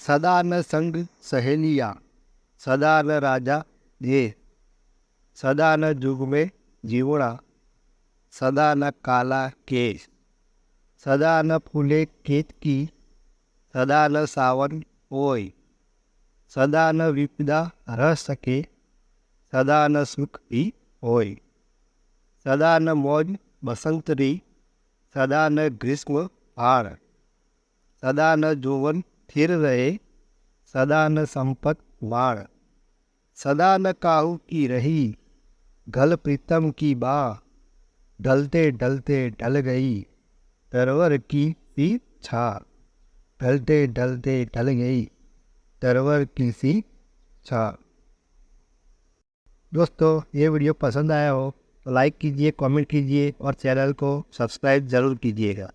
सदा न संग सहेलियाँ, सदा न राजा जे, सदा न जुग में जीवड़ा, सदा न काला केश, सदा न फूले केतकी, सदा न सावन ओय, सदा न विपदा रह सके, सदा न सुख भी होय, सदा न मौज बसंतरी, सदा न ग्रीष्म भाड़, सदा न जोवन थिर रहे, सदा न संपत बाण, सदा न काहू की रही, गल प्रीतम की बा, ढलते ढलते ढल गई, तरवर की सी छा, ढलते ढलते ढल गई, तरवर की सी छा। दोस्तों, ये वीडियो पसंद आया हो तो लाइक कीजिए, कमेंट कीजिए और चैनल को सब्सक्राइब ज़रूर कीजिएगा।